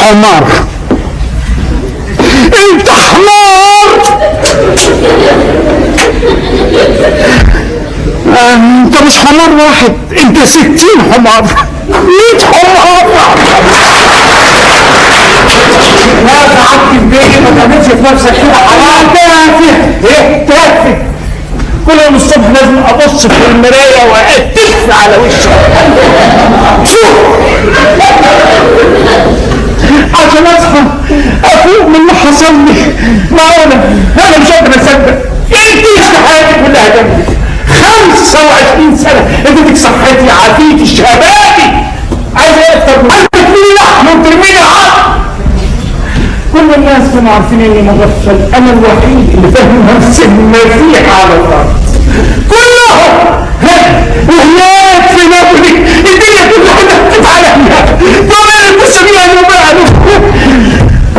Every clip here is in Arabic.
حمار، انت حمار. انت مش حمار واحد، انت 60 حمار، 100 حمار. لا قعدت في بيتي ما تعملش في نفسك كده حرام. تافه ايه تافه. كل يوم الصبح لازم ابص في المرايه واتف على وشي شوف عشان اصحى افوق من اللي حصل لي. انا مش قادر اصدق انت حياتي كلها جنبي 25 سنه اديتك صحتي عافيتي شبابي. عايز ايه اكتر من عندك لي لحم وترميني عظم. كل الناس كانوا عارفين اني مغفل، انا الوحيد اللي فاهم نفس المسيح على الارض. كلهم هناك في نابولي الدنيا كلها دقت عليا. طب انا لسه بيها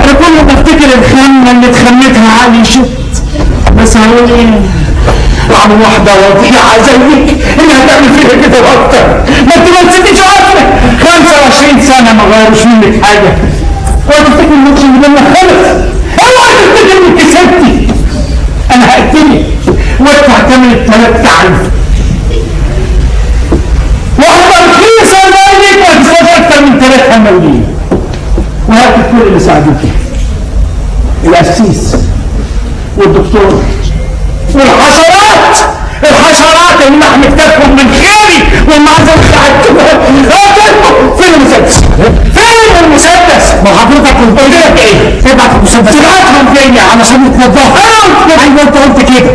انا كل ما افتكر الخمه اللي اتخمتها عقلي شت. بس هقول ايه؟ طعم واحده وضيعه زيك انها تعمل فيها كده واكتر. ما انت ما نسيتيش عقلك 25 سنه ما غيروش منك حاجه. اوعى تفتكر الماتش اللي بينا خلص. اوعى تفتكر انك كسبتي. انا هقتلك وادفع ثمن ال3 تعريف. واحده رخيصه زيك ما تسواش اكتر من 3 ملايين. وهات كل اللي ساعدوكي، القسيس والدكتور والحشرات اللي محمي كتابهم من خيري والمعزه بتاعتكم. فين المسدس؟ فين المسدس؟ ما حضرتك قلت لك ايه؟ تبعت المسدس تبعتهم فين علشان نتنضف. ايوه انت قلت كده.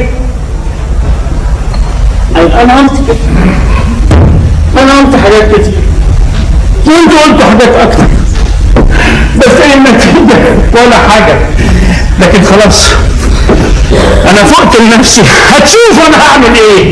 انا قلت كده. انا قلت حاجات كتير وانت قلت حاجات اكتر، بس ايه النتيجه؟ ولا حاجه. لكن خلاص انا فقت لنفسي. هتشوف انا هعمل ايه.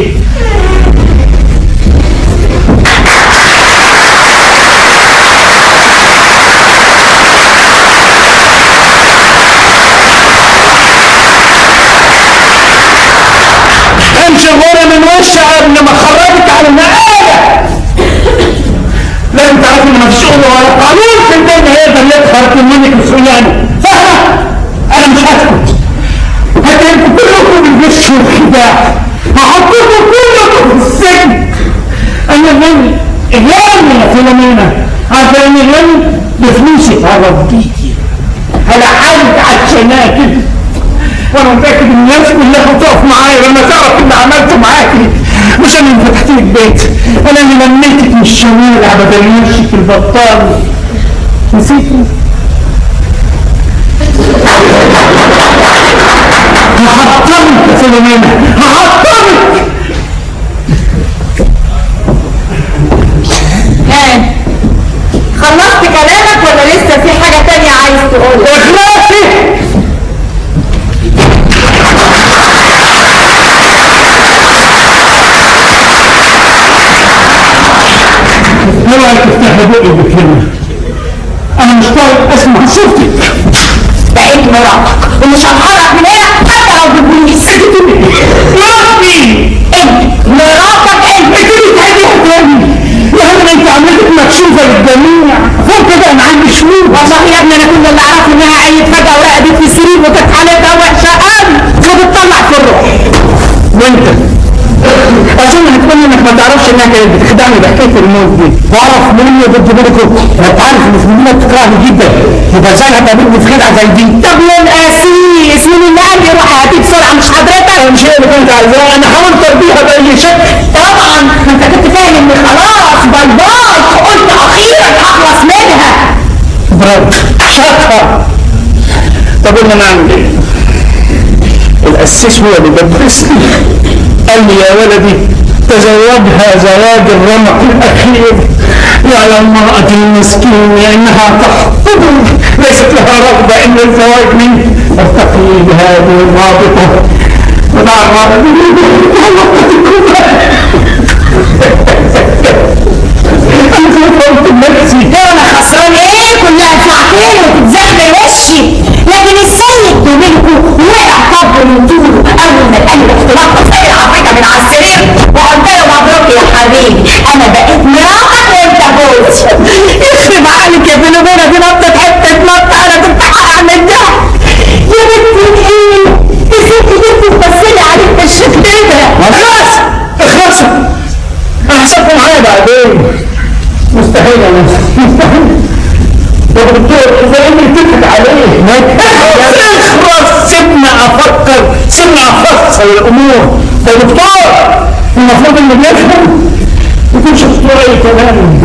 امشي غورة من وشي قبل ما اخرجك على المقالة. لازم تعرف ان مفيش قوة ولا قانون في الدنيا يقدر يظهر منك بسهولة. فاهمة؟ انا مش هسكت. هتبقوا كلكم بالغش والخداع. هحطكم كلكم في السجن. انا غني يا فيلومينا. عارفه اني غني بفلوسي هربيكي هلحقك على الشناكل. وانا متاكد ان الناس كلها هتقف معايا لما تعرف اللي عملته معاكي. مش انا اللي فتحت لك بيت، انا اللي لميتك من الشوارع بدل وشك البطال. نسيتي؟ هحطمك يا فيلومينا، هحطمك. خلصت كلامك ولا لسه في حاجة تانية عايز تقولها؟ اخلصي. اوعي تفتحي بقي بكلمة. انا مش طايق اسمع صوتك. بقيت مراتك ومش هتحرك من هنا حتى لو بالبوليس. مرات مين؟ انت مراتك انت. انت بتعيديها تاني. يعني انت عملتك مكشوفة للجميع. فوق كده انا عندي شهور. والله يا ابني انا كل اللي اعرفه انها عيت فجأة ورقدت في السرير وكانت حالتها وحشة قوي فبتطلع في الروح. وانت اظن هتقول انك ما تعرفش انها كانت بتخدعني بحكايه الموت دي. بعرف مني ضد بالكم. انت عارف ان المدينه بتكرهني جدا، يبقى ازاي هتقابلني في خدعه زي دي؟ طب من قسيس مين اللي قال لي روحي هاتي بسرعه مش حضرتك؟ مش هي اللي كنت عايزاها. انا حاولت ارضيها باي شكل. طبعا انت كنت فاهم ان خلاص باي باي قلت اخيرا هخلص منها. برافو شاطره. طب قلنا نعمل ايه؟ القسيس هو اللي دبسني، قال لي يا ولدي تزوجها زواج الرمق الاخير. يعلم المرأة المسكين انها تحتضر ليست لها رغبة ان الزواج مني. ارتقي بهذه الرابطة ودع الرابطة انا خايف قلت لنفسي انا خسران ايه؟ كلها ساعتين وتتزحلق وشي. لكن السيد دومينيكو وقع طب من طوله اول ما قال لي اختلاط سيد عفريكه من على السرير وقلت له مبروك يا حبيبي انا بقيت مراتك وانت جوزي. يخرب عقلك يا فيلومينا دي نطت حته تتكلموا معايا بعدين. مستحيل يا ناس، مستحيل. يا دكتور زي اللي بتضحك عليه. اخرس، سيبنا افكر، سيبنا افصل الامور. ده دكتور المفروض اللي بيفهم يكون شخص اي كلام.